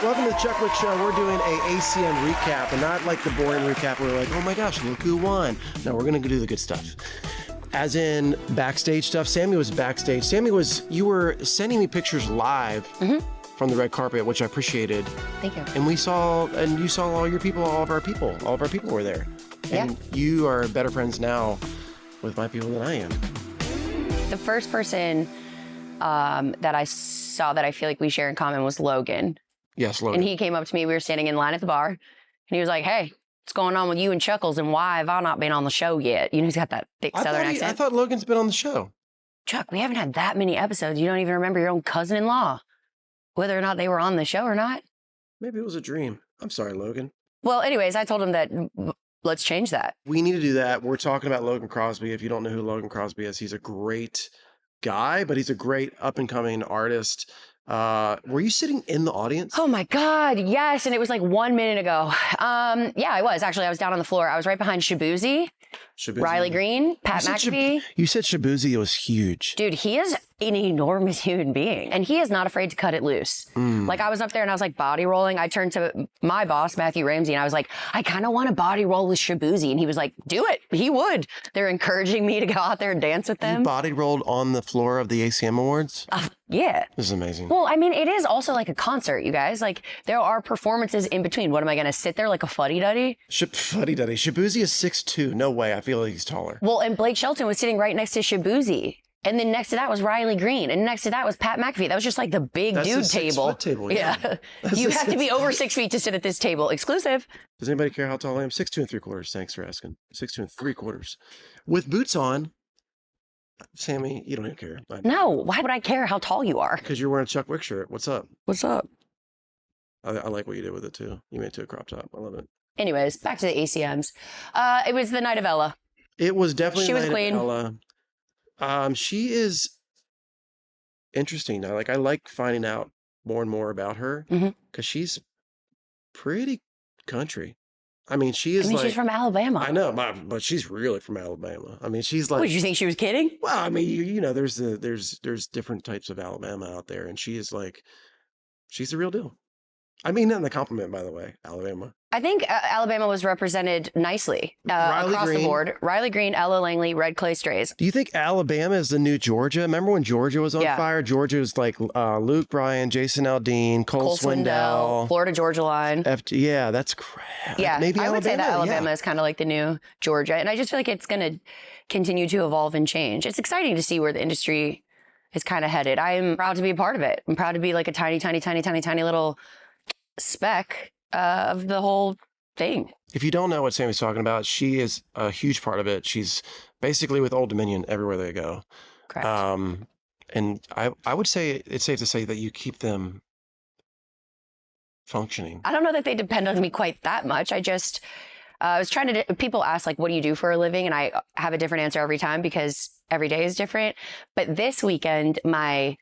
Welcome to the Chuck Wicks Show. We're doing a ACM recap, and not like the boring recap where we're like, oh my gosh, look who won. No, we're going to do the good stuff. As in backstage stuff. Sami was backstage. Sami you were sending me pictures live from the red carpet, which I appreciated. Thank you. And you saw all your people, all of our people were there. And you are better friends now with my people than I am. The first person that I saw that I feel like we share in common was Logan. Yes, Logan. And he came up to me. We were standing in line at the bar. And he was like, hey, what's going on with you and Chuckles? And why have I not been on the show yet? You know, he's got that thick Southern accent. I thought Logan's been on the show. Chuck, we haven't had that many episodes. You don't even remember your own cousin-in-law, whether or not they were on the show or not. Maybe it was a dream. I'm sorry, Logan. Well, anyways, I told him that let's change that. We need to do that. We're talking about Logan Crosby. If you don't know who Logan Crosby is, he's a great guy, but he's a great up-and-coming artist. Were you sitting in the audience? Oh my God, yes. And it was like 1 minute ago. Yeah, I was. Actually, I was down on the floor. I was right behind Shabuzi, Riley Green, Pat McAfee. You said Shabuzi was huge. Dude, he is an enormous human being. And he is not afraid to cut it loose. Like, I was up there and I was like body rolling. I turned to my boss, Matthew Ramsey, and I was like, I kind of want to body roll with Shabuzi. And he was like, do it. He would. They're encouraging me to go out there and dance with them. You body rolled on the floor of the ACM Awards? Yeah. This is amazing. Well, I mean, it is also like a concert, you guys. Like, there are performances in between. What am I going to sit there like a fuddy-duddy? Fuddy-duddy. Shabuzi is 6'2". No way. I feel like he's taller. Well, and Blake Shelton was sitting right next to Shabuzi. And then next to that was Riley Green. And next to that was Pat McAfee. That was just like the big That's dude a table. 6-foot table. Yeah. You have to be over 6 feet to sit at this table. Exclusive. Does anybody care how tall I am? 6'2" 3/4. Thanks for asking. 6'2" 3/4. With boots on. Sami, you don't even care. No, why would I care how tall you are? Because you're wearing a Chuck Wicks shirt. What's up? What's up? I like what you did with it too. You made it to a crop top. I love it. Anyways, back to the ACMs. It was the night of Ella. It was definitely She the was night clean. of Ella. She is interesting. I like finding out more and more about her because she's pretty country. I mean, she's from Alabama. I know, but she's really from Alabama. I mean, she's like. What, did you think she was kidding? Well, I mean, you know, there's different types of Alabama out there, and she is like, she's the real deal. I mean, not in the compliment, by the way, Alabama. I think Alabama was represented nicely across the board. Riley Green, Ella Langley, Red Clay Strays. Do you think Alabama is the new Georgia? Remember when Georgia was on fire? Georgia was like Luke Bryan, Jason Aldean, Cole Swindell, Florida Georgia line. Yeah, that's crap. Yeah, maybe I would say that Alabama yeah. is kind of like the new Georgia. And I just feel like it's going to continue to evolve and change. It's exciting to see where the industry is kind of headed. I'm proud to be a part of it. I'm proud to be like a tiny little speck of the whole thing. If you don't know what Sami's talking about, she is a huge part of it. She's basically with Old Dominion everywhere they go. Correct. And I would say it's safe to say that you keep them functioning. I don't know that they depend on me quite that much. I just was trying to, people ask like, what do you do for a living? And I have a different answer every time because every day is different. But this weekend, my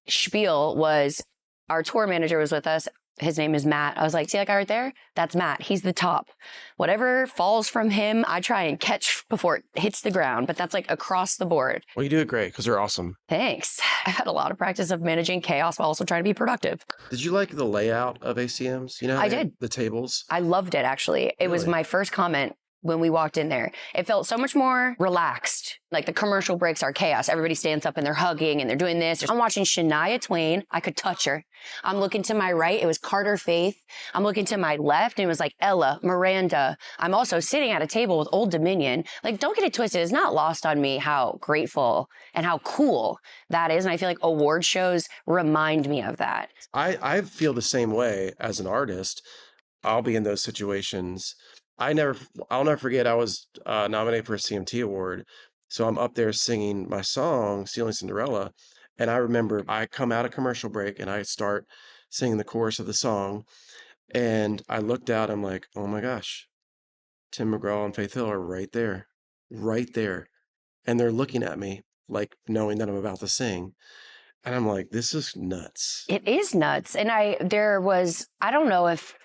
spiel was, our tour manager was with us. His name is Matt. I was like, see that guy right there? That's Matt. He's the top. Whatever falls from him, I try and catch before it hits the ground. But that's like across the board. Well, you do it great because they're awesome. Thanks. I've had a lot of practice of managing chaos while also trying to be productive. Did you like the layout of ACMs? You know, I did. The tables. I loved it, actually. It was my first comment when we walked in there. It felt so much more relaxed. Like the commercial breaks are chaos. Everybody stands up and they're hugging and they're doing this. I'm watching Shania Twain. I could touch her. I'm looking to my right. It was Carter Faith. I'm looking to my left and it was like Ella, Miranda. I'm also sitting at a table with Old Dominion. Like, don't get it twisted. It's not lost on me how grateful and how cool that is. And I feel like award shows remind me of that. I feel the same way as an artist. I'll be in those situations. I'll never forget I was nominated for a CMT award. So I'm up there singing my song, Stealing Cinderella. And I remember I come out of commercial break and I start singing the chorus of the song. And I looked out, I'm like, oh my gosh, Tim McGraw and Faith Hill are right there. And they're looking at me like knowing that I'm about to sing. And I'm like, this is nuts. It is nuts. And I don't know if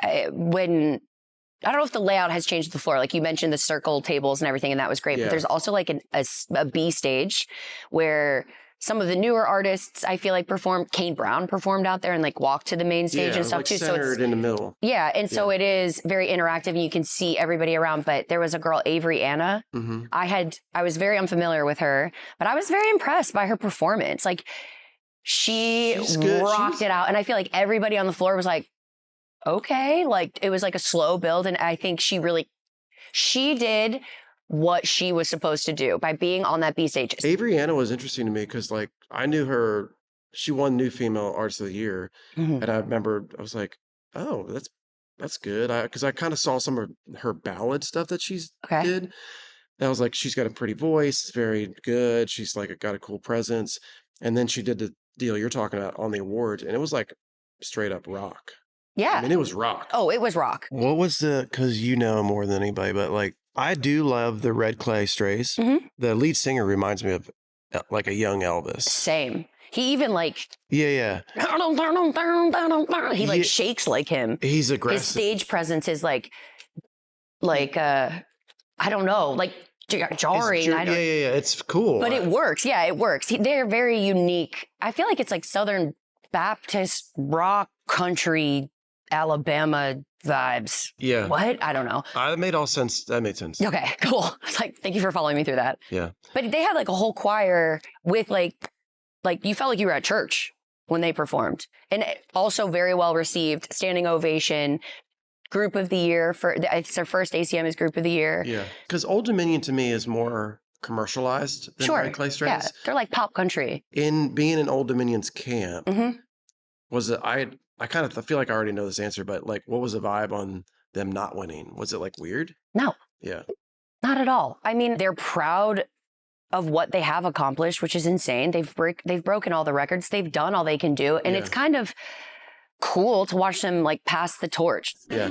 the layout has changed the floor. Like you mentioned the circle tables and everything, and that was great. Yeah. But there's also like a B stage where some of the newer artists, I feel like performed. Kane Brown performed out there and like walked to the main stage and stuff like too. Centered So it's in the middle. Yeah, and so it is very interactive, and you can see everybody around. But there was a girl, Avery Anna. Mm-hmm. I was very unfamiliar with her, but I was very impressed by her performance. Like she rocked it out, and I feel like everybody on the floor was like, okay, like it was like a slow build, and I think she did what she was supposed to do by being on that B stage. Avery Anna was interesting to me because like I knew her. She won New Female Artist of the Year, and I remember I was like, oh, that's good. Because I kind of saw some of her ballad stuff that she's did. And I was like, she's got a pretty voice, it's very good. She's like got a cool presence. And then she did the deal you're talking about on the awards, and it was like straight up rock. Yeah. I mean, it was rock. Oh, it was rock. What was because you know more than anybody, but like, I do love the Red Clay Strays. Mm-hmm. The lead singer reminds me of like a young Elvis. Same. He even like... Yeah. He like shakes like him. He's aggressive. His stage presence is like I don't know, like jarring. Yeah. It's cool. But it works. Yeah, it works. They're very unique. I feel like it's like Southern Baptist rock country Alabama vibes. Yeah. What? I don't know. That made all sense. That made sense. Okay, cool. It's like, thank you for following me through that. Yeah. But they had like a whole choir with like you felt like you were at church when they performed. And also very well received, standing ovation, group of the year it's their first ACM is group of the year. Yeah. Because Old Dominion to me is more commercialized than Red Clay Strays. Yeah. They're like pop country. In being in Old Dominion's camp, was it I kind of feel like I already know this answer, but like, what was the vibe on them not winning? Was it like weird? No. Yeah. Not at all. I mean, they're proud of what they have accomplished, which is insane. They've broken all the records. They've done all they can do. And it's kind of cool to watch them like pass the torch. Yeah.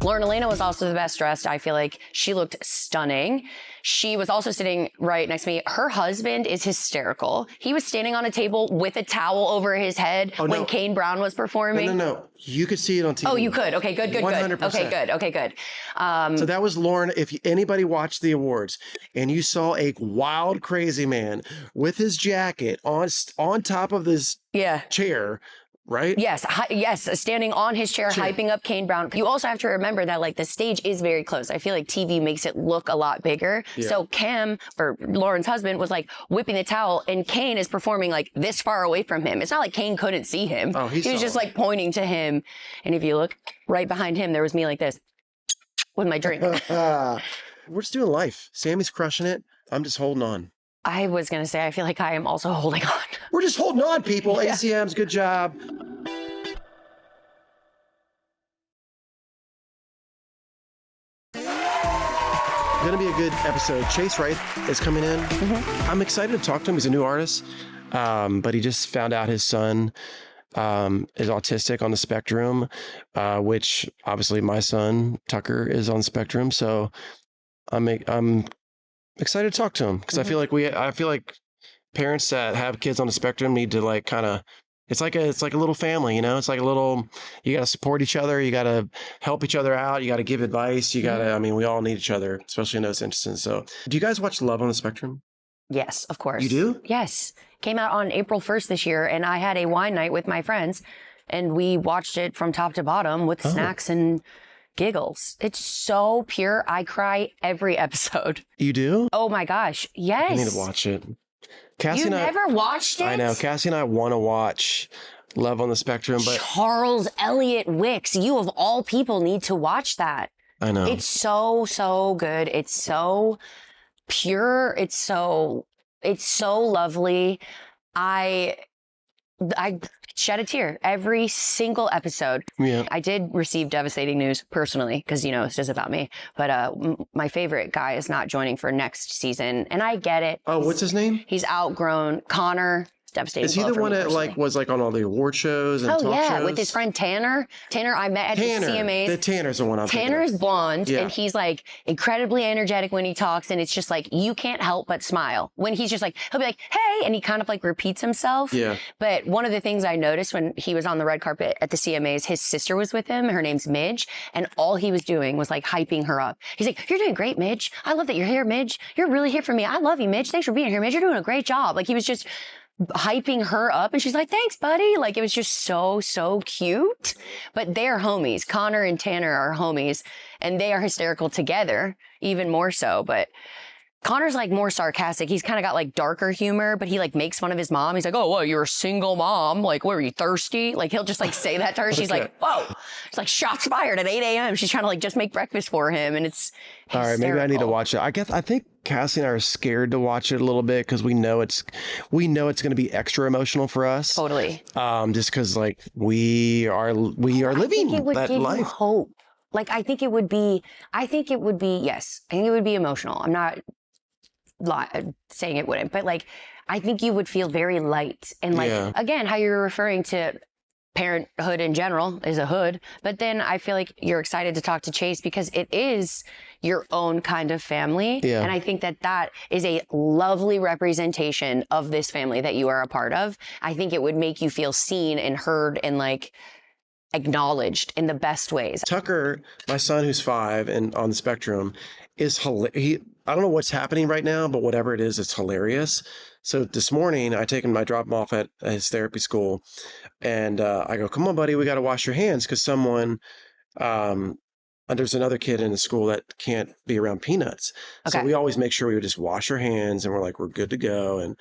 Lauren Elena was also the best dressed. I feel like she looked stunning. She was also sitting right next to me. Her husband is hysterical. He was standing on a table with a towel over his head when Kane Brown was performing. No. You could see it on TV. Oh, you could. Okay, good. 100%. Okay, good. So that was Lauren. If anybody watched the awards and you saw a wild, crazy man with his jacket on top of this chair, right? Yes, standing on his chair, hyping up Kane Brown. You also have to remember that like the stage is very close. I feel like TV makes it look a lot bigger. Yeah. So Cam, or Lauren's husband, was like whipping the towel, and Kane is performing like this far away from him. It's not like Kane couldn't see him. Oh, he was just like pointing to him. And if you look right behind him, there was me like this with my drink. We're just doing life. Sammy's crushing it. I'm just holding on. I was going to say, I feel like I am also holding on. We're just holding on, people. Yeah. ACMs, good job. Going to be a good episode. Chase Wright is coming in. I'm excited to talk to him. He's a new artist, but he just found out his son is autistic on the spectrum, which obviously my son, Tucker, is on the spectrum. So I'm excited to talk to him because I feel like parents that have kids on the spectrum need to like kind of, it's like a little family, you know, it's like a little, you got to support each other. You got to help each other out. You got to give advice. You got to, I mean, we all need each other, especially in those instances. So do you guys watch Love on the Spectrum? Yes, of course. You do? Yes. Came out on April 1st this year, and I had a wine night with my friends, and we watched it from top to bottom with snacks and giggles. It's so pure. I cry every episode. You do? Oh my gosh. Yes. I need to watch it. Cassie You've never watched it? I know. Cassie and I want to watch Love on the Spectrum, but Charles Elliott Wicks, you of all people need to watch that. I know. It's so good. It's so pure. It's so lovely. I shed a tear every single episode. Yeah. I did receive devastating news personally because, you know, it's just about me. But my favorite guy is not joining for next season. And I get it. Oh, what's his name? He's outgrown. Connor devastating. Is he the one that like was like on all the award shows and talk shows? With his friend Tanner. Tanner, I met at the CMAs. Tanner's the one I'm thinking Tanner of. is blonde, and he's like incredibly energetic when he talks, and it's just like you can't help but smile when he's just like he'll be like, "Hey," and he kind of like repeats himself. Yeah. But one of the things I noticed when he was on the red carpet at the CMAs, his sister was with him. Her name's Midge, and all he was doing was like hyping her up. He's like, "You're doing great, Midge. I love that you're here, Midge. You're really here for me. I love you, Midge. Thanks for being here, Midge. You're doing a great job." Like he was just hyping her up, and she's like, "Thanks, buddy." Like it was just so cute. But they're homies. Connor and Tanner are homies, and they are hysterical together, even more so. But Connor's like more sarcastic. He's kind of got like darker humor, but he like makes fun of his mom. He's like, "Oh, well, you're a single mom. Like, what, are you thirsty?" Like he'll just like say that to her. She's like, "Whoa!" It's like shots fired at 8 a.m. She's trying to like just make breakfast for him, and it's hysterical. All right. Maybe I need to watch it. I think Cassie and I are scared to watch it a little bit because we know it's going to be extra emotional for us. Totally. Just because like we are living that life. Hope. Like I think it would be. Yes, I think it would be emotional. I'm not saying it wouldn't, but like I think you would feel very light and like again how you're referring to parenthood in general is a hood, but then I feel like you're excited to talk to Chase because it is your own kind of family, and I think that is a lovely representation of this family that you are a part of. I think it would make you feel seen and heard and like acknowledged in the best ways. Tucker, my son who's 5 and on the spectrum, is hilarious. I don't know what's happening right now, but whatever it is, it's hilarious. So this morning, I drop him off at his therapy school, and I go, "Come on, buddy, we got to wash your hands because there's another kid in the school that can't be around peanuts." Okay. So we always make sure we just wash our hands, and we're like, we're good to go. And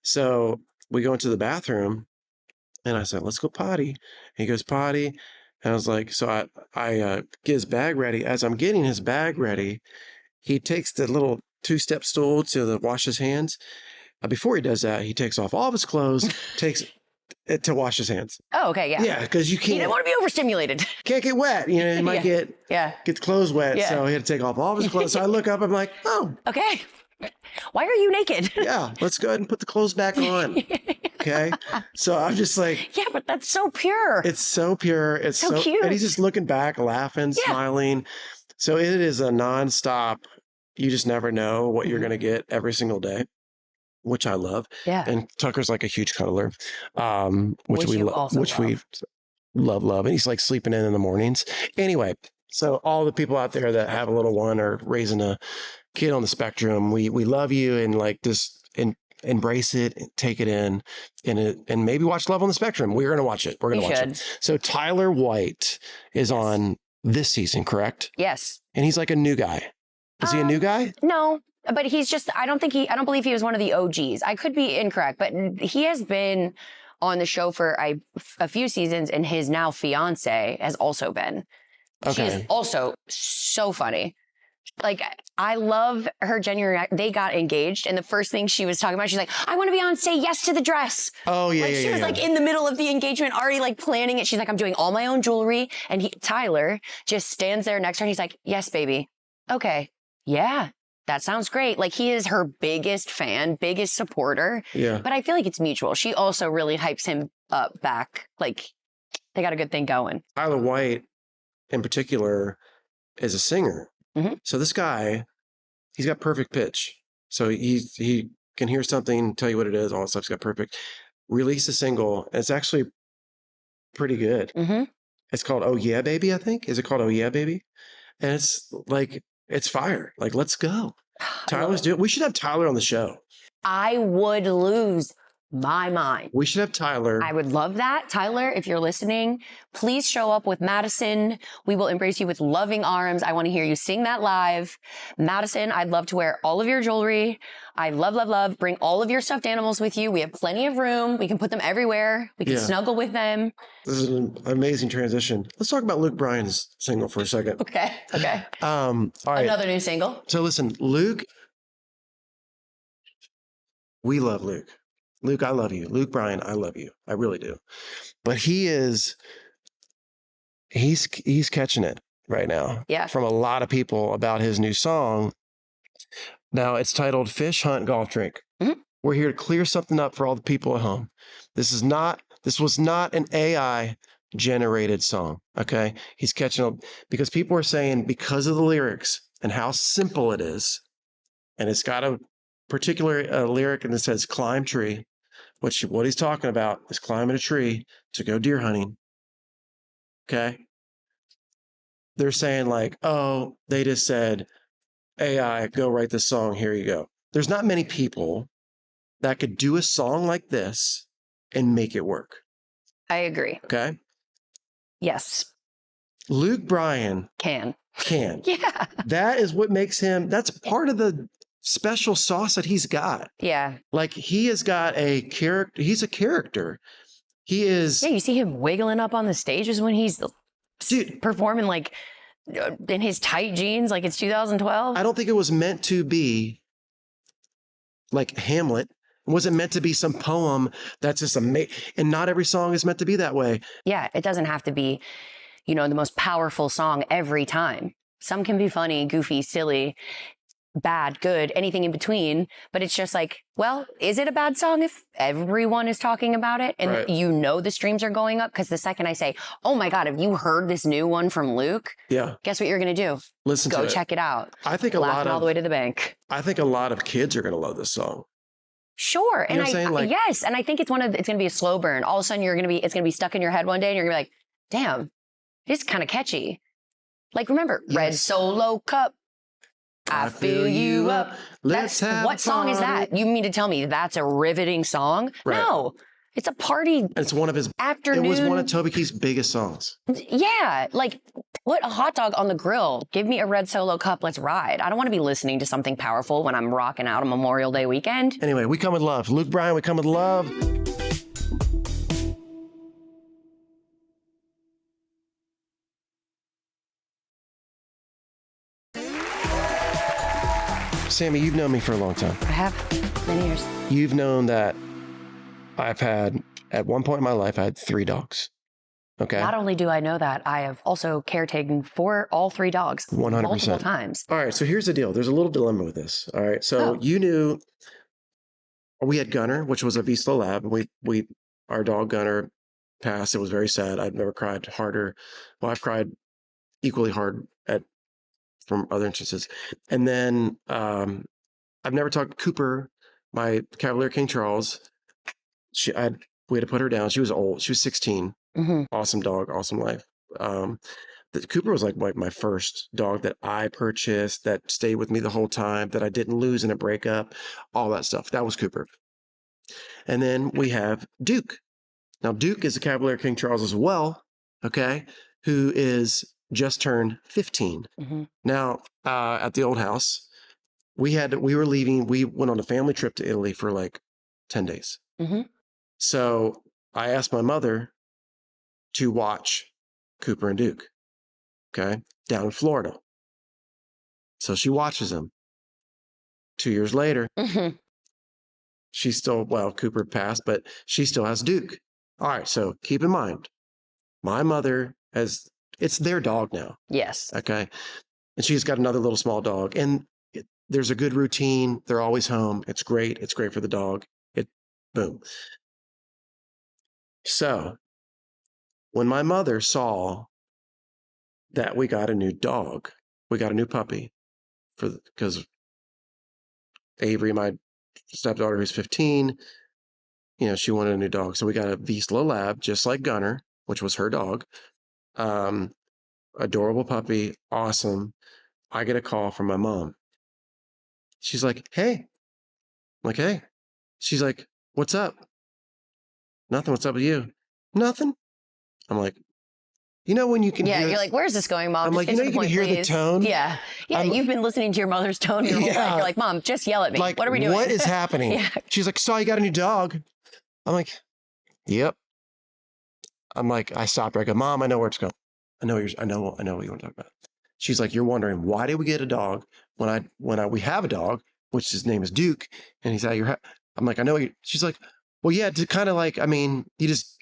so we go into the bathroom, and I said, "Let's go potty." He goes potty, and I was like, so I get his bag ready. As I'm getting his bag ready, he takes the little 2-step stool to wash his hands. Before he does that, he takes off all of his clothes, takes it to wash his hands. Oh, okay, yeah. Yeah, because you can't. He didn't want to be overstimulated. Can't get wet. You know, he might get the clothes wet. Yeah. So he had to take off all of his clothes. So I look up, I'm like, oh. Okay. Why are you naked? Yeah, let's go ahead and put the clothes back on. Okay. So I'm just like. Yeah, but that's so pure. It's so pure. It's so cute. And he's just looking back, laughing, smiling. So it is a nonstop. You just never know what you're going to get every single day, which I love. Yeah. And Tucker's like a huge cuddler, which we love. And he's like sleeping in the mornings. Anyway, so all the people out there that have a little one or raising a kid on the spectrum, we love you, and like just embrace it, take it in, and maybe watch Love on the Spectrum. We're going to watch it. We're going to watch it. So Tyler White is on this season, correct? Yes. And he's like a new guy. Is he a new guy? No, but he's just, I don't believe he was one of the OGs. I could be incorrect, but he has been on the show for a few seasons, and his now fiance has also been. Okay. She's also so funny. Like, I love her genuine. They got engaged, and the first thing she was talking about, she's like, "I want to be on Say Yes to the Dress." Oh, yeah, like, yeah, she was like in the middle of the engagement, already like planning it. She's like, "I'm doing all my own jewelry," and Tyler just stands there next to her, and he's like, "Yes, baby. Okay. Yeah, that sounds great." Like, he is her biggest fan, biggest supporter. Yeah. But I feel like it's mutual. She also really hypes him up back. Like, they got a good thing going. Tyler White, in particular, is a singer. Mm-hmm. So this guy, he's got perfect pitch. So he can hear something, tell you what it is, all that stuff's got perfect. Release a single, and it's actually pretty good. Mm-hmm. It's called Oh Yeah Baby, I think. Is it called Oh Yeah Baby? And it's like, it's fire. Like, let's go. Tyler's doing. We should have Tyler on the show. I would lose my mind. We should have Tyler. I would love that. Tyler, if you're listening, please show up with Madison. We will embrace you with loving arms. I want to hear you sing that live. Madison, I'd love to wear all of your jewelry. I love. Bring all of your stuffed animals with you. We have plenty of room. We can put them everywhere. We can snuggle with them. This is an amazing transition. Let's talk about Luke Bryan's single for a second. Okay. All right. Another new single. So listen, Luke, we love Luke. Luke, I love you. Luke Bryan, I love you. I really do. But he's catching it right now. Yeah. From a lot of people about his new song. Now it's titled Fish Hunt Golf Drink. Mm-hmm. We're here to clear something up for all the people at home. This was not an AI generated song. Okay. He's catching up because people are saying because of the lyrics and how simple it is. And it's got a particular lyric and it says climb tree, which what he's talking about is climbing a tree to go deer hunting. Okay. They're saying like, oh, they just said, AI, go write this song. Here you go. There's not many people that could do a song like this and make it work. I agree. Okay. Yes. Luke Bryan can. Yeah. That is what makes him, that's part of the special sauce that he's got. Yeah. Like he has got a character. He's a character. He is. Yeah. You see him wiggling up on the stages when he's performing like in his tight jeans, like it's 2012. I don't think it was meant to be like Hamlet. It wasn't meant to be some poem that's just amazing. And not every song is meant to be that way. Yeah. It doesn't have to be, the most powerful song every time. Some can be funny, goofy, silly, bad, good, anything in between. But it's just like, well, is it a bad song if everyone is talking about it and the streams are going up? Because the second I say, oh my God, have you heard this new one from Luke? Yeah. Guess what you're going to do? Listen to it. Go check it out. I think all the way to the bank. I think a lot of kids are going to love this song. Sure. You know what I'm saying? Yes. And I think it's going to be a slow burn. All of a sudden it's going to be stuck in your head one day and you're going to be like, damn, it's kind of catchy. Like, remember, yes. Red Solo Cup. I fill you up. Let's have what song is that? You mean to tell me that's a riveting song? Right. No, it's a party. It's one of his afternoon. It was one of Toby Keith's biggest songs. Yeah, like put a hot dog on the grill. Give me a Red Solo Cup. Let's ride. I don't want to be listening to something powerful when I'm rocking out on Memorial Day weekend. Anyway, we come with love. Luke Bryan, we come with love. Sami, you've known me for a long time. I have, many years. You've known that I've had, at one point in my life, I had 3 dogs. Okay? Not only do I know that, I have also caretaken for all 3 dogs 100%. Multiple times. All right, so here's the deal. There's a little dilemma with this. All right, so you knew we had Gunner, which was a Vizsla Lab. Our dog Gunner passed. It was very sad. I've never cried harder. Well, I've cried equally hard from other instances. And then I've never talked to Cooper, my Cavalier King Charles. We had to put her down. She was old. She was 16. Mm-hmm. Awesome dog, awesome life. Cooper was like my first dog that I purchased, that stayed with me the whole time, that I didn't lose in a breakup, all that stuff. That was Cooper. And then we have Duke. Now, Duke is a Cavalier King Charles as well, okay, who is just turned 15. Mm-hmm. Now, at the old house, we were leaving. We went on a family trip to Italy for like 10 days. Mm-hmm. So I asked my mother to watch Cooper and Duke, okay, down in Florida. So she watches them. 2 years later, mm-hmm. Cooper passed, but she still has Duke. All right, so keep in mind, my mother it's their dog now. Yes. Okay. And she's got another little small dog. And there's a good routine. They're always home. It's great. It's great for the dog. Boom. So when my mother saw that we got a new dog, we got a new puppy because Avery, my stepdaughter who's 15, she wanted a new dog. So we got a Vizsla Lab, just like Gunner, which was her dog. Adorable puppy, awesome. I get a call from my mom. She's like, hey. I'm like, hey. She's like, what's up? Nothing. What's up with you? Nothing. I'm like, when you can hear... you're like, where's this going, Mom? I'm just like, you can hear the tone? Yeah. You've been listening to your mother's tone your whole life. You're like, Mom, just yell at me. Like, what are we doing? What is happening? Yeah. She's like, saw you got a new dog. I'm like, yep. I'm like, I stopped her. I go, Mom, I know where it's going. I know what you want to talk about. She's like, you're wondering, why did we get a dog when we have a dog, which his name is Duke, and he's at your house? I'm like, I know you. She's like, well, yeah, to kind of like, you just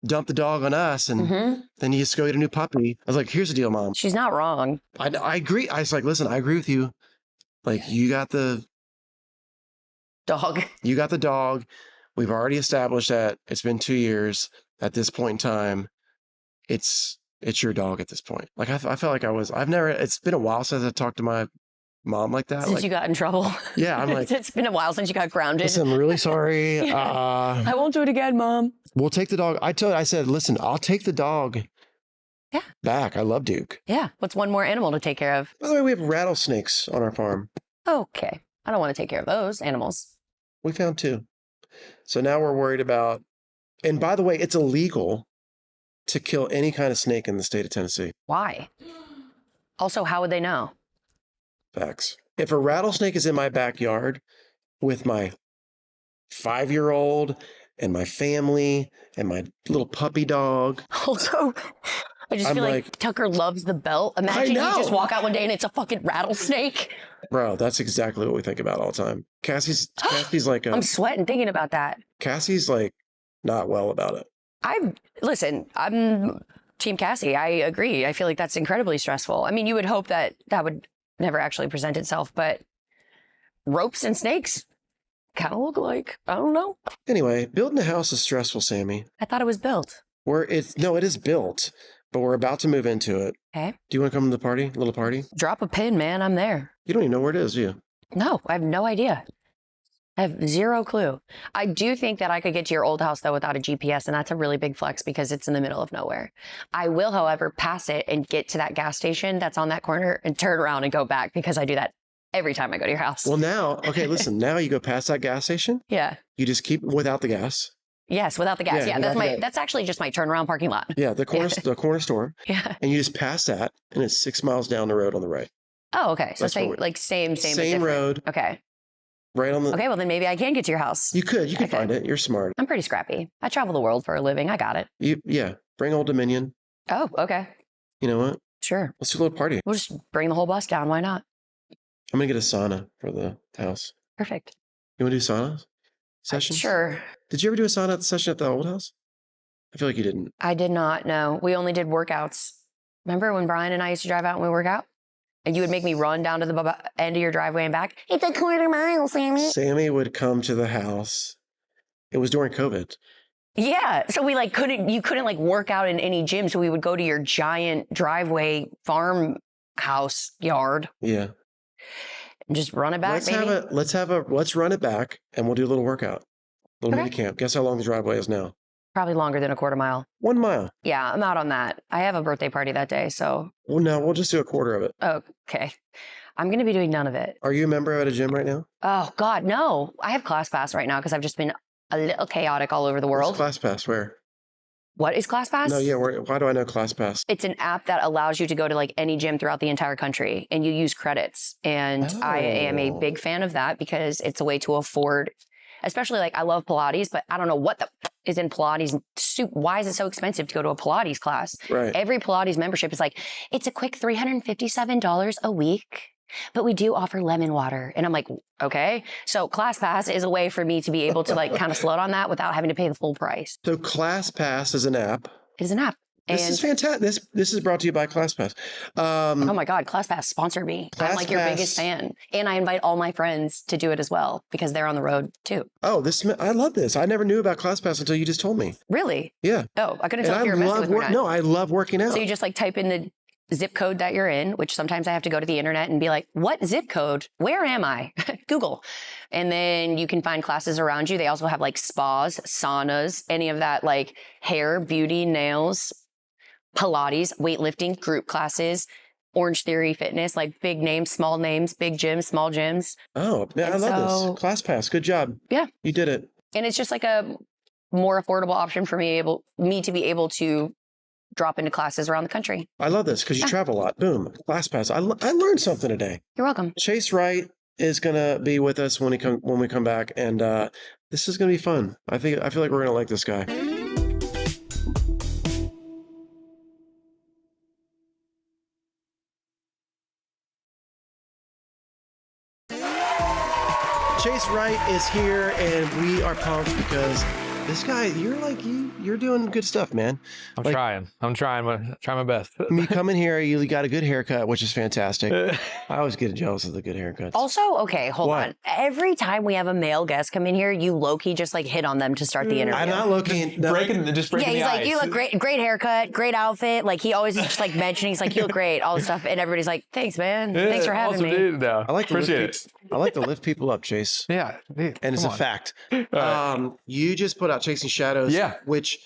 dump the dog on us and mm-hmm. then you just go get a new puppy. I was like, here's the deal, Mom. She's not wrong. I agree. I was like, listen, I agree with you. Like, you got the Dog. You got the dog. We've already established that it's been 2 years. At this point in time, it's your dog at this point. Like I felt like it's been a while since I talked to my mom like that. Since like, you got in trouble. Yeah, I'm like, it's been a while since you got grounded. listen, I'm really sorry. Yeah. I won't do it again, Mom. We'll take the dog. I said, listen, I'll take the dog back. I love Duke. Yeah. What's one more animal to take care of? By the way, we have rattlesnakes on our farm. Okay. I don't want to take care of those animals. We found 2. So now we're worried about, and by the way, it's illegal to kill any kind of snake in the state of Tennessee. Why? Also, how would they know? Facts. If a rattlesnake is in my backyard with my 5-year-old and my family and my little puppy dog. Also, I just feel like Tucker loves the belt. Imagine you just walk out one day and it's a fucking rattlesnake. Bro, that's exactly what we think about all the time. Cassie's like I'm sweating thinking about that. Cassie's like not well about it. I'm Team Cassie. I agree. I feel like that's incredibly stressful. I mean, you would hope that would never actually present itself, but ropes and snakes kind of look like, I don't know. Anyway, building a house is stressful, Sammy. I thought it was built. It is built, but we're about to move into it. Okay. Do you want to come to the party? Little party? Drop a pin, man. I'm there. You don't even know where it is, do you? No, I have no idea. I have zero clue. I do think that I could get to your old house, though, without a GPS, and that's a really big flex because it's in the middle of nowhere. I will, however, pass it and get to that gas station that's on that corner and turn around and go back because I do that every time I go to your house. Well, listen, now you go past that gas station. Yeah. You just keep without the gas. Yes, without the gas. Yeah, that's actually just my turnaround parking lot. Yeah, the corner store. Yeah. And you just pass that, and it's 6 miles down the road on the right. Oh, okay. So same road. Okay. Right on the. Okay, well then maybe I can get to your house. You could find it. You're smart. I'm pretty scrappy. I travel the world for a living. I got it. Yeah. Bring Old Dominion. Oh, okay. You know what? Sure. Let's do a little party. We'll just bring the whole bus down. Why not? I'm gonna get a sauna for the house. Perfect. You want to do sauna sessions? Sure. Did you ever do a sauna session at the old house? I feel like you didn't. I did not. No, we only did workouts. Remember when Brian and I used to drive out and we work out? And you would make me run down to the end of your driveway and back. It's a quarter mile, Sammy. Sammy would come to the house. It was during COVID. Yeah. So we you couldn't work out in any gym. So we would go to your giant driveway farmhouse yard. Yeah. And just run it back, let's run it back and we'll do a little workout. A little mini camp. Guess how long the driveway is now? Probably longer than a quarter mile. 1 mile. Yeah, I'm out on that. I have a birthday party that day, so. Well, no, we'll just do a quarter of it. Okay. I'm going to be doing none of it. Are you a member at a gym right now? Oh, God, no. I have ClassPass right now because I've just been a little chaotic all over the world. What's ClassPass? Where? What is ClassPass? No, yeah. Why do I know ClassPass? It's an app that allows you to go to any gym throughout the entire country and you use credits. And I am a big fan of that because it's a way to afford, especially I love Pilates, but I don't know what is in Pilates. Why is it so expensive to go to a Pilates class? Right. Every Pilates membership is it's a quick $357 a week, but we do offer lemon water. And I'm like, okay. So ClassPass is a way for me to be able to kind of slow on that without having to pay the full price. So ClassPass is an app. It is an app. This is fantastic. This is brought to you by ClassPass. Oh my God, ClassPass sponsored me. I'm your biggest fan. And I invite all my friends to do it as well because they're on the road too. Oh, I love this. I never knew about ClassPass until you just told me. Really? Yeah. Oh, I couldn't tell if you were messing with me or not. No, I love working out. So you just type in the zip code that you're in, which sometimes I have to go to the internet and be like, what zip code? Where am I? Google. And then you can find classes around you. They also have spas, saunas, any of that hair, beauty, nails, Pilates, weightlifting, group classes, Orange Theory Fitness, big names, small names, big gyms, small gyms. Oh, man, I love this. ClassPass. Good job. Yeah. You did it. And it's just a more affordable option for me to be able to drop into classes around the country. I love this because you travel a lot. Boom. ClassPass. I learned something today. You're welcome. Chase Wright is going to be with us when we come back. And this is going to be fun. I feel like we're going to like this guy. Chase Wright is here, and we are pumped because This guy, you're doing good stuff, man. I'm trying my best. You come in here, you got a good haircut, which is fantastic. I always get jealous of the good haircuts. Also, okay, hold on. Every time we have a male guest come in here, you low-key just like hit on them to start the interview. I'm not low-key. Breaking yeah, he's the like, ice. you look great haircut, great outfit. Like he always is just like mentioning, he's like, you look great, all this stuff. And everybody's like, thanks, man. Thanks for having me. Dude, no. I like to lift people up, Chase. Yeah. Dude, and it's a fact. You just put out Chasing Shadows, which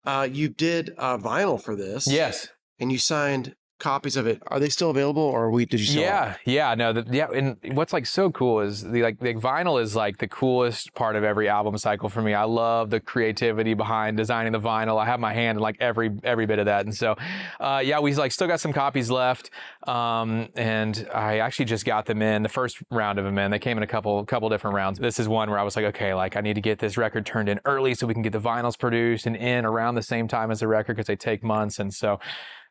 you did vinyl for this. Yes. And you signed copies of it. Are they still available, or did you sell them? Yeah. No, and what's like so cool is the vinyl is like the coolest part of every album cycle for me. I love the creativity behind designing the vinyl. I have my hand in like every bit of that. And so, we like still got some copies left. And I actually just got them in the first round of them in. They came in a couple different rounds. This is one where I was like, okay, like I need to get this record turned in early so we can get the vinyls produced and in around the same time as the record because they take months. And so,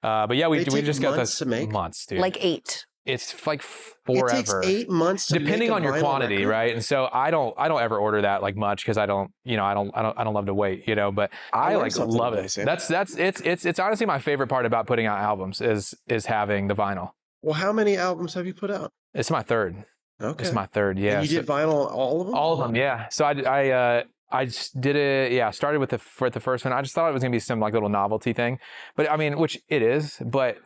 but yeah, we just got this months, dude. Like 8. It's like forever. It takes 8 months to depending make on your quantity, record. right? And so I don't ever order that like much because I don't love to wait, But I like love it. It's honestly my favorite part about putting out albums is having the vinyl. Well, how many albums have you put out? It's my third. Okay, it's my third. Yeah. And you did vinyl all of them? All of them, yeah. So I just did it. Yeah, started with the first one. I just thought it was gonna be some like little novelty thing, but I mean, which it is. But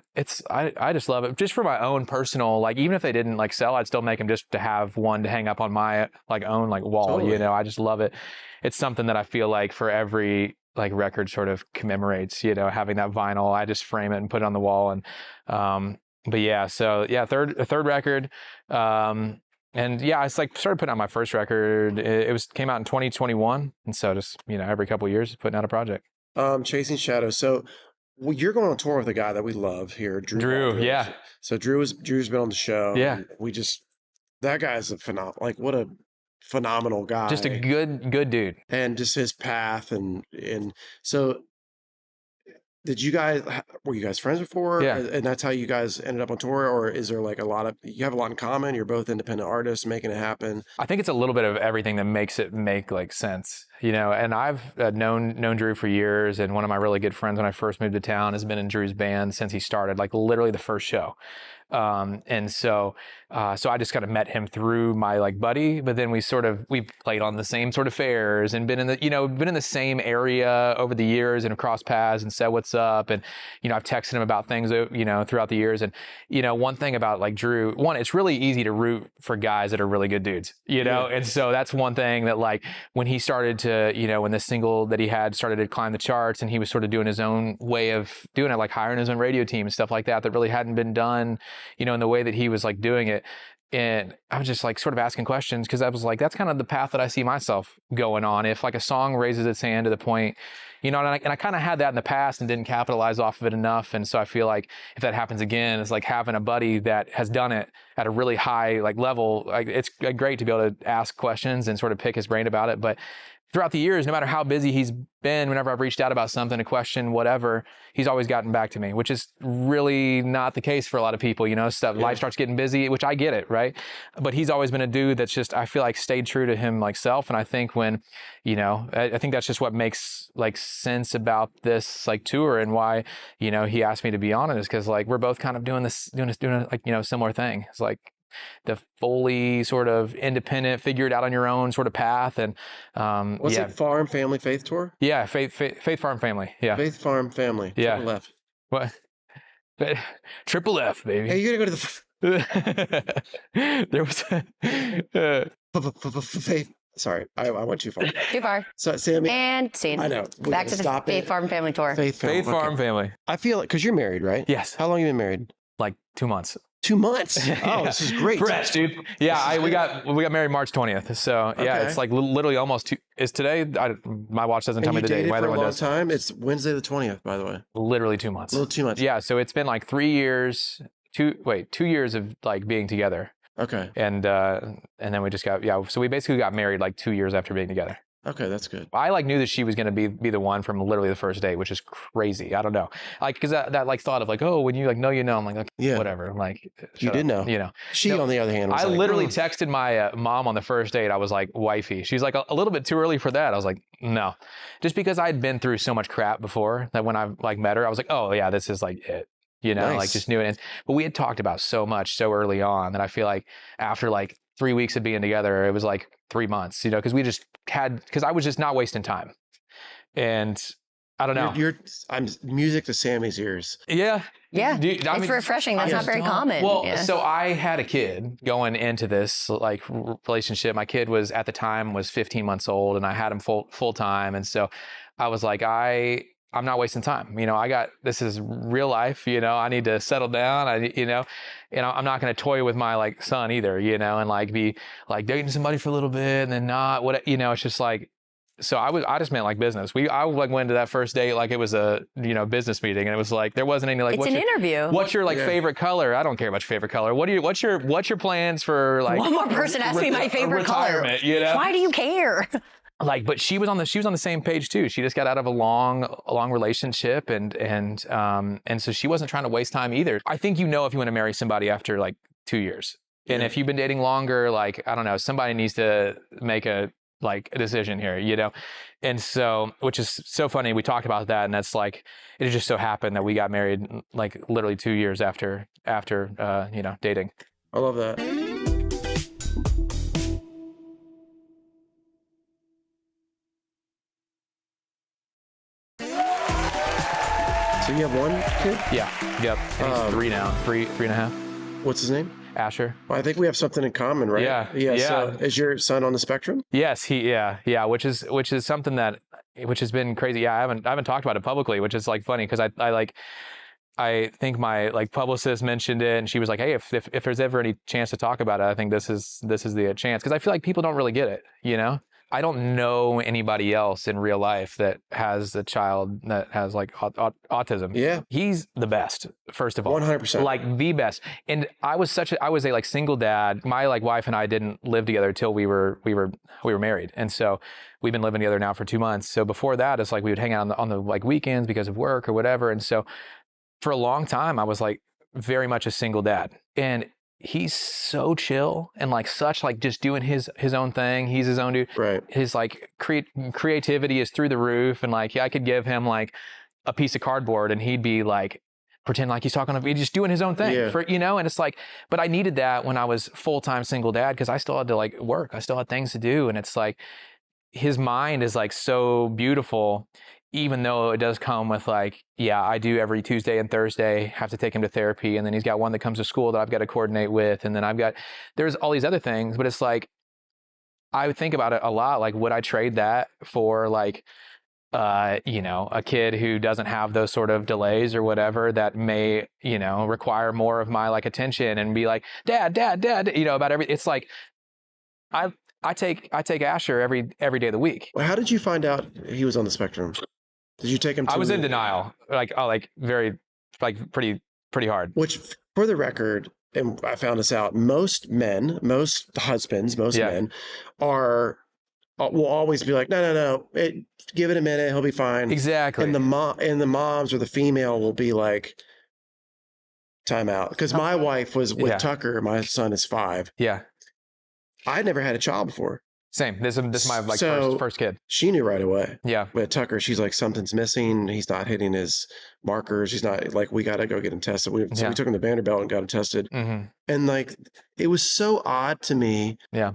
I just love it just for my own personal. Like even if they didn't like sell, I'd still make them just to have one to hang up on my like own like wall. Totally. I just love it. It's something that I feel like for every like record sort of commemorates. Having that vinyl, I just frame it and put it on the wall. And but yeah, so yeah, third record. And yeah, it's like started putting out my first record. It came out in 2021, and so just every couple of years putting out a project. Chasing Shadows. So you're going on tour with a guy that we love here, Drew. Baldridge. Yeah. So Drew's been on the show. Yeah. That guy's a phenomenal. Like what a phenomenal guy. Just a good dude. And just his path and so. Were you guys friends before? Yeah. And that's how you guys ended up on tour? Or is there like you have a lot in common? You're both independent artists making it happen. I think it's a little bit of everything that makes it make like sense, and I've known Drew for years. And one of my really good friends when I first moved to town has been in Drew's band since he started, like literally the first show. And so I just kind of met him through my like buddy, but then we played on the same sort of fairs and been in the same area over the years and across paths and said what's up. And, I've texted him about things, throughout the years. And, one thing about like Drew, it's really easy to root for guys that are really good dudes, Yeah. And so that's one thing that like when he started to, when this single that he had started to climb the charts and he was sort of doing his own way of doing it, like hiring his own radio team and stuff like that really hadn't been done, in the way that he was like doing it. And I was just like sort of asking questions because I was like, that's kind of the path that I see myself going on. If like a song raises its hand to the point, and I kind of had that in the past and didn't capitalize off of it enough. And so I feel like if that happens again, it's like having a buddy that has done it at a really high like level. Like it's great to be able to ask questions and sort of pick his brain about it. But throughout the years, no matter how busy he's been, whenever I've reached out about something, a question, whatever, he's always gotten back to me, which is really not the case for a lot of people, life starts getting busy, which I get it, right? But he's always been a dude that's just, I feel like stayed true to him like self. And I think when, I think that's just what makes like sense about this like tour and why, he asked me to be on it is because like, we're both kind of doing like, similar thing. It's like, the fully sort of independent, figure it out on your own sort of path. And what's it, Farm Family Faith Tour? Yeah, Faith Farm Family. Yeah, Faith Farm Family. Yeah, Triple F. What? Triple F, baby. Hey, you gotta go to the. There was Faith. Sorry, I went too far. Too far. So Sami. And scene. I know. Back to the Faith Farm Family Tour. Faith Farm Family. I feel like because you're married, right? Yes. How long have you been married? Like 2 months. 2 months. Oh, yeah. This is great. Fresh, dude. Yeah, we got married March 20th. So yeah, it's like literally almost 2. Is today? My watch doesn't tell me the date. For a long does. time. It's Wednesday the 20th, by the way. Literally 2 months. Little 2 months. Yeah. So it's been like 3 years. 2 years of like being together. Okay. And then we just got So we basically got married like 2 years after being together. Okay, that's good. I like knew that she was going to be the one from literally the first date, which is crazy. I don't know. Like, cause that like thought of like, oh, when you like, no, I'm like, okay, whatever. I'm like, you did know. She, on the other hand, was I like, literally texted my mom on the first date. I was like, wifey. She's like, a little bit too early for that. I was like, no, just because I'd been through so much crap before that when I like met her, I was like, oh yeah, this is like it. Like just knew it. But we had talked about so much so early on that I feel like after like 3 weeks of being together, it was like 3 months, because we just because I was just not wasting time. And I don't know. I'm music to Sammy's ears. Yeah. It's refreshing. That's not very common. Well, so I had a kid going into this like relationship. My kid was at the time was 15 months old, and I had him full time. And so I was like, I'm not wasting time. This is real life. I need to settle down. I'm not going to toy with my like son either, and like be like dating somebody for a little bit and then not what, it's just like, so I just meant like business. I like went to that first date like it was a business meeting, and it was like there wasn't any like it's an interview. What's your like favorite color? I don't care about your favorite color. What's your plans for like one more person asked me my favorite color. Why do you care? Like, but she was on the same page too. She just got out of a long relationship, and so she wasn't trying to waste time either. I think if you want to marry somebody after like 2 years, and if you've been dating longer, like I don't know, somebody needs to make a decision here, and so, which is so funny. We talked about that, and that's like it just so happened that we got married like literally 2 years after dating. I love that. So you have one kid? Yeah. Yep. And he's 3 now. Three and a half. What's his name? Asher. Well, I think we have something in common, right? Yeah. So is your son on the spectrum? Yes. Which is something which has been crazy. Yeah. I haven't talked about it publicly, which is like funny because I think my like publicist mentioned it, and she was like, hey, if there's ever any chance to talk about it, I think this is the chance, because I feel like people don't really get it. I don't know anybody else in real life that has a child that has like autism. Yeah. He's the best, first of all. 100%. Like the best. And I was a like single dad. My like wife and I didn't live together until we were married. And so we've been living together now for 2 months. So before that, it's like we would hang out on the like weekends because of work or whatever. And so for a long time, I was like very much a single dad. And he's so chill and like such like just doing his own thing. He's his own dude. Right. His like creativity is through the roof. And like I could give him like a piece of cardboard and he'd be like pretend like he's just doing his own thing. And it's like, but I needed that when I was full-time single dad, because I still had to like work. I still had things to do. And it's like his mind is like so beautiful, even though it does come with like, yeah, I do every Tuesday and Thursday have to take him to therapy. And then he's got one that comes to school that I've got to coordinate with. And then there's all these other things, but it's like, I would think about it a lot. Like, would I trade that for like, a kid who doesn't have those sort of delays or whatever that may, require more of my like attention and be like, dad, about everything. It's like, I take Asher every day of the week. Well, how did you find out he was on the spectrum? Did you take him to... I was in denial, very, pretty hard. Which, for the record, and I found this out, most husbands, men will always be like, no, give it a minute, he'll be fine. Exactly. And the moms or the female will be like, time out. Because my wife was with Tucker, my son is 5. Yeah. I'd never had a child before. Same. This is my first kid. She knew right away. Yeah. With Tucker, she's like, something's missing. He's not hitting his markers. He's not like, we got to go get him tested. So we took him to Vanderbilt and got him tested. Mm-hmm. And like, it was so odd to me. Yeah.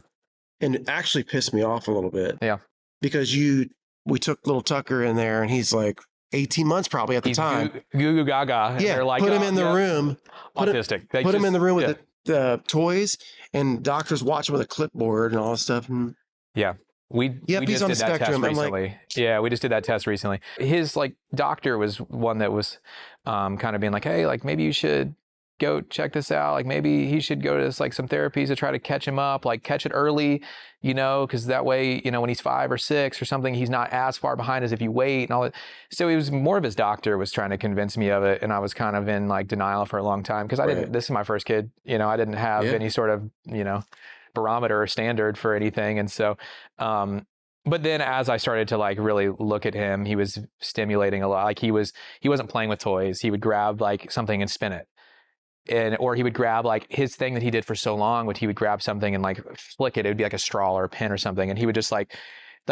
And it actually pissed me off a little bit. Yeah. Because we took little Tucker in there and he's like 18 months probably at the time. Goo goo gaga. Yeah. Like, put him in the room. Autistic. Put him in the room with the toys, and doctors watching with a clipboard and all this stuff. And yeah. We he's just on did the that spectrum. test recently. We just did that test recently. His like doctor was one that was kind of being like, hey, like maybe you should go check this out. Like maybe he should go to like some therapies to try to catch him up, like catch it early, because that way, when he's 5 or 6 or something, he's not as far behind as if you wait and all that. So it was more of his doctor was trying to convince me of it. And I was kind of in like denial for a long time because this is my first kid, I didn't have any sort of, barometer or standard for anything. And so, but then as I started to like really look at him, he was stimulating a lot. Like he wasn't playing with toys. He would grab like something and spin it. Or he would grab like his thing that he did for so long, he would grab something and like flick it. It would be like a straw or a pin or something. And he would just like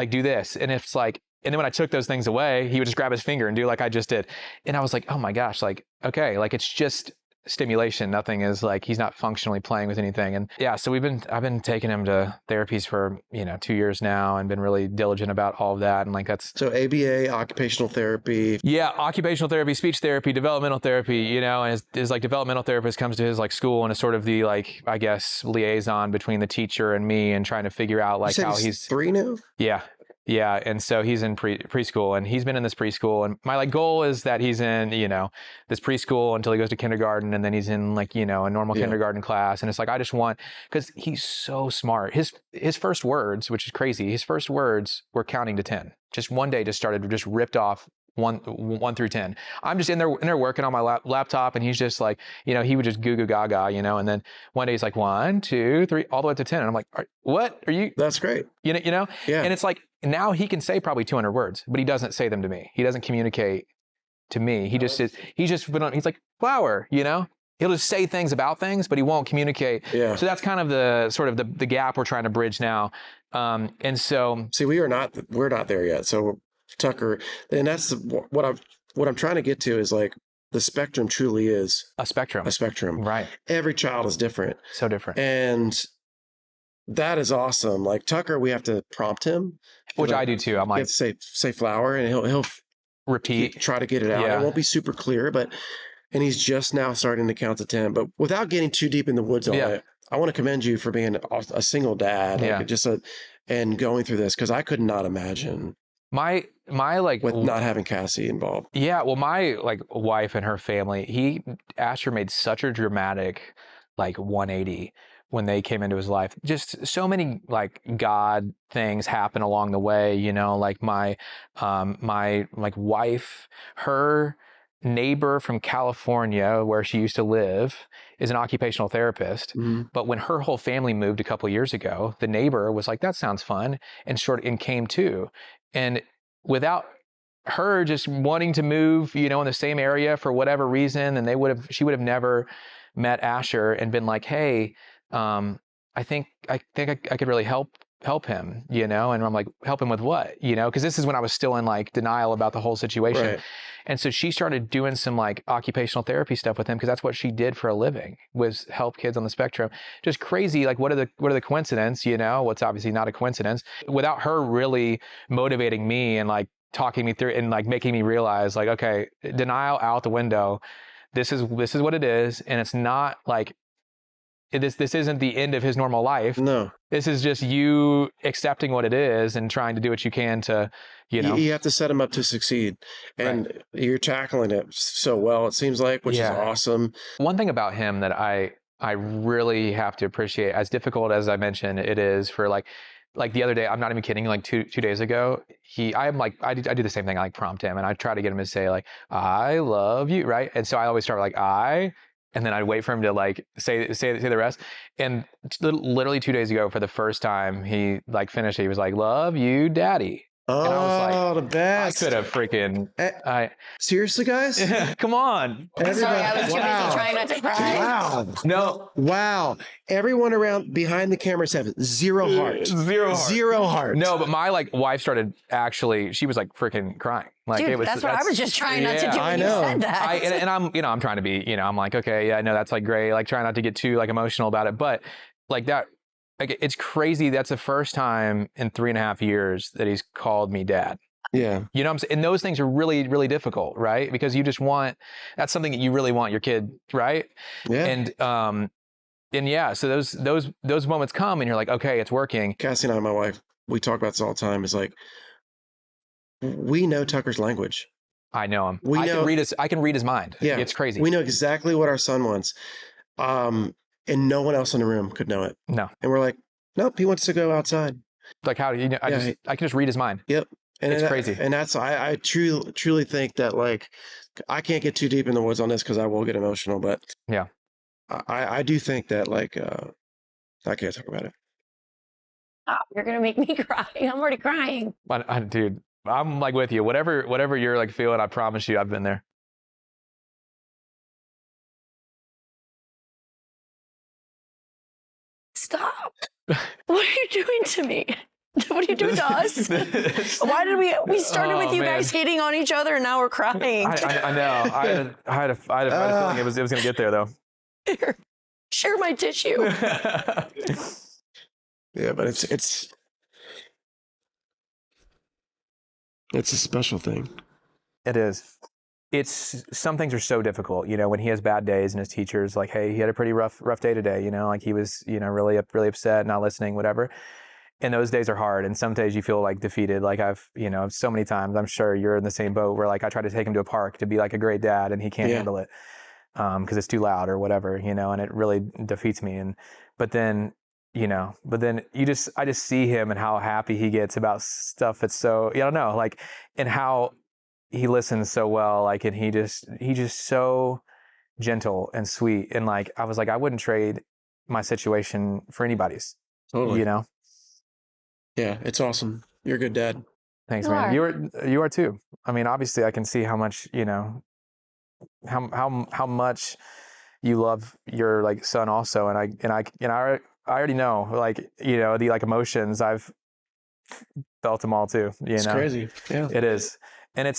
do this. And it's like, and then when I took those things away, he would just grab his finger and do like I just did. And I was like, oh my gosh, like, okay, like it's just stimulation. Nothing is like, he's not functionally playing with anything. And yeah, so I've been taking him to therapies for, 2 years now and been really diligent about all of that. And like, that's. So ABA, occupational therapy. Yeah. Occupational therapy, speech therapy, developmental therapy, and his like developmental therapist comes to his like school and is sort of the like, I guess, liaison between the teacher and me and trying to figure out like how he's 3 now. Yeah. Yeah. And so he's in preschool and he's been in this preschool. And my like goal is that he's in, this preschool until he goes to kindergarten. And then he's in like, a normal kindergarten class. And it's like, I just want, because he's so smart. His first words, which is crazy, his first words were counting to 10. Just one day just ripped off 1 through 10. I'm just in there working on my laptop and he's just like, he would just goo goo gaga, and then one day he's like 1, 2, 3, all the way up to 10. And I'm like, what are you? That's great. Yeah. And it's like, now he can say probably 200 words, but he doesn't say them to me. He doesn't communicate to me. He just is, he's like flower, he'll just say things about things, but he won't communicate. Yeah. So that's kind of the sort of the gap we're trying to bridge now. And so see, we're not there yet. So Tucker, and that's what I'm trying to get to is like the spectrum truly is a spectrum. Right. Every child is different. So different. And that is awesome. Like Tucker, we have to prompt him, which I do too. I'm like, you have to say flower, and he'll repeat, try to get it out. Yeah. It won't be super clear, and he's just now starting to count to 10. But without getting too deep in the woods on it, I want to commend you for being a single dad, and going through this, because I could not imagine my like with not having Cassie involved. Yeah, well, my like wife and her family, Asher made such a dramatic like 180 when they came into his life. Just so many like God things happen along the way, like my like wife, her neighbor from California where she used to live is an occupational therapist. Mm-hmm. But when her whole family moved a couple of years ago, the neighbor was like, that sounds fun, and came too. And without her just wanting to move, in the same area for whatever reason, and she would have never met Asher and been like, hey, I think I could really help him, and I'm like, help him with what, because this is when I was still in like denial about the whole situation. Right. And so she started doing some like occupational therapy stuff with him, because that's what she did for a living, was help kids on the spectrum. Just crazy. Like, what are the coincidence, what's obviously not a coincidence, without her really motivating me and like talking me through and like making me realize like, okay, denial out the window. This is what it is. And it's not like, this isn't the end of his normal life. No. This is just you accepting what it is and trying to do what you can to, You have to set him up to succeed. And you're tackling it so well, it seems like, which is awesome. One thing about him that I really have to appreciate, as difficult as I mentioned it is for like the other day, I'm not even kidding, like two days ago, I do the same thing. I like prompt him and I try to get him to say like, I love you, right? And so I always start like, and then I'd wait for him to like say the rest. And literally 2 days ago, for the first time, he like finished it. He was like, love you, daddy. Oh, and I was like, the best. I could have freaking. Seriously, guys? Come on. Sorry, I was too busy trying not to cry. Wow. No. Wow. Everyone around behind the cameras have zero heart. Zero heart. No, but my like wife started she was like freaking crying. Like, dude, it was, that's what I was just trying not to do. I when know. You said that. And I'm trying to be, I'm like, okay, yeah, no, that's like great. Like, try not to get too like emotional about it. But like that, like, it's crazy. That's the first time in 3.5 years that he's called me dad. Yeah. You know what I'm saying? And those things are really, really difficult, right? Because you just that's something that you really want your kid, right? Yeah. And yeah, so those moments come and you're like, okay, it's working. Cassie and I, my wife, we talk about this all the time. It's like, we know Tucker's language. I know him. I can read his mind. Yeah. It's crazy. We know exactly what our son wants. And no one else in the room could know it. No. And we're like, nope, he wants to go outside. Like, how do you know? I can just read his mind. Yep. And it's crazy. And that's, I truly think that like, I can't get too deep in the woods on this because I will get emotional, but yeah, I do think that like, I can't talk about it. Stop. You're going to make me cry. I'm already crying. Dude, I'm like with you. Whatever you're like feeling, I promise you I've been there. Stop. What are you doing to me? What are you doing to us? Why did we started with you guys hitting on each other and now we're crying? I know. I had a feeling it was going to get there though. Here, share my tissue. Yeah, but it's a special thing. It is. Some things are so difficult, when he has bad days and his teacher's like, hey, he had a pretty rough day today, like he was, really upset, not listening, whatever. And those days are hard. And some days you feel like defeated. Like I've, so many times, I'm sure you're in the same boat where like I try to take him to a park to be like a great dad and he can't handle it because it's too loud or whatever, and it really defeats me. But then I just see him and how happy he gets about stuff that's so, I don't know, like, and how he listens so well, like, and he's just so gentle and sweet. And like, I was like, I wouldn't trade my situation for anybody's, Totally. Yeah, it's awesome. You're a good dad. Thanks, man. You are too. I mean, obviously I can see how much, how much you love your like son also. And I already know, like, the like emotions, I've felt them all too, It's crazy. Yeah. It is. And it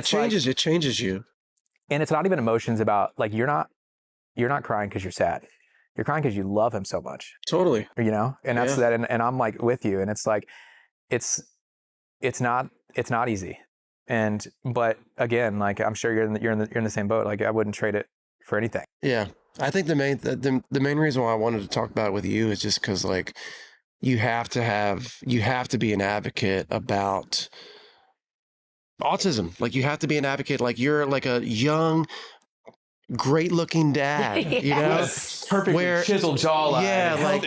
changes, like, it changes you. And it's not even emotions about like, you're not crying because you're sad. You're crying because you love him so much. Totally. And that's that. And I'm like with you. And it's like, it's not easy. But again, like I'm sure you're in the same boat. Like I wouldn't trade it for anything. Yeah. I think the main reason why I wanted to talk about it with you is just because like you have to be an advocate about autism. Like you have to be an advocate. Like you're like a young, great looking dad, Yes. Perfect chiseled jawline. Yeah, like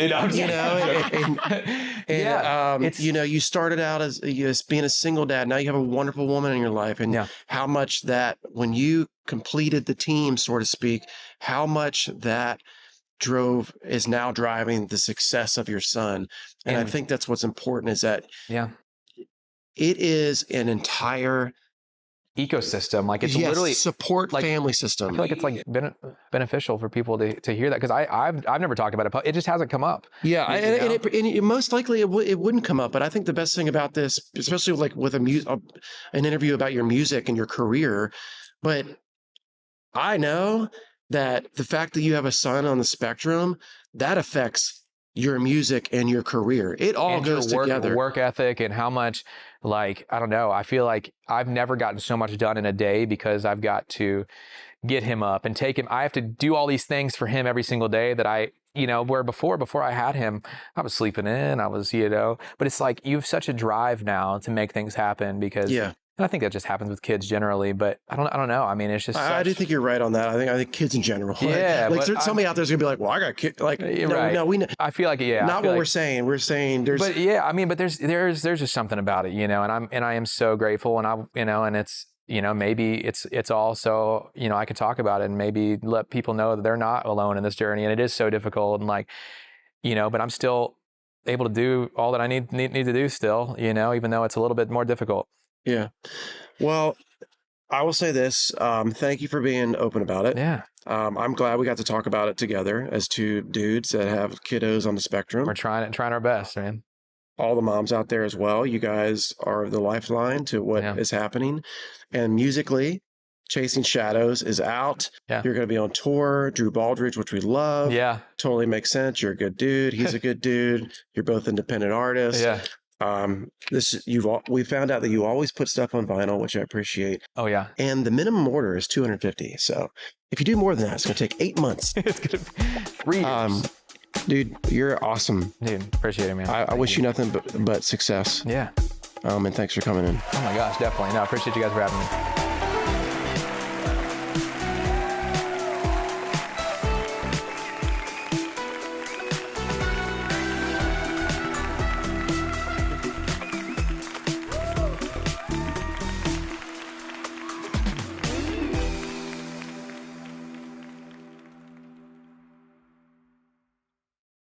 you started out as being a single dad. Now you have a wonderful woman in your life, and how much that when you completed the team, so to speak, how much that is now driving the success of your son. And I think that's what's important is that it is an entire ecosystem. Like it's literally support like, family system. I feel like it's like beneficial for people to hear that because I've never talked about it. It just hasn't come up. Yeah, and it most likely it wouldn't come up. But I think the best thing about this, especially like with an interview about your music and your career, but I know that the fact that you have a son on the spectrum that affects your music and your career. It all goes together. Work ethic and how much, like, I don't know. I feel like I've never gotten so much done in a day because I've got to get him up and take him. I have to do all these things for him every single day that where before I had him, I was sleeping in, I was, but it's like you have such a drive now to make things happen because and I think that just happens with kids generally, but I don't know. I mean, it's just I do think you're right on that. I think kids in general. Yeah, like there's somebody out there's gonna be like, well, I got kids. Like, no, we know. I feel like not what we're saying. We're saying there's. But but there's just something about it, and I am so grateful, and and it's maybe it's also I could talk about it and maybe let people know that they're not alone in this journey, and it is so difficult, and like but I'm still able to do all that I need to do still, even though it's a little bit more difficult. Yeah. Well, I will say this. Thank you for being open about it. Yeah. I'm glad we got to talk about it together as two dudes that have kiddos on the spectrum. We're trying our best, man. All the moms out there as well. You guys are the lifeline to what is happening. And musically, Chasing Shadows is out. Yeah. You're going to be on tour. Drew Baldridge, which we love. Yeah. Totally makes sense. You're a good dude. He's a good dude. You're both independent artists. Yeah. We found out that you always put stuff on vinyl, which I appreciate. Oh yeah. And the minimum order is $250. So if you do more than that, it's going to take 8 months. It's going to be 3 years. Dude, you're awesome. Dude, appreciate it, man. I wish you nothing but success. Yeah. And thanks for coming in. Oh my gosh, definitely. No, I appreciate you guys for having me.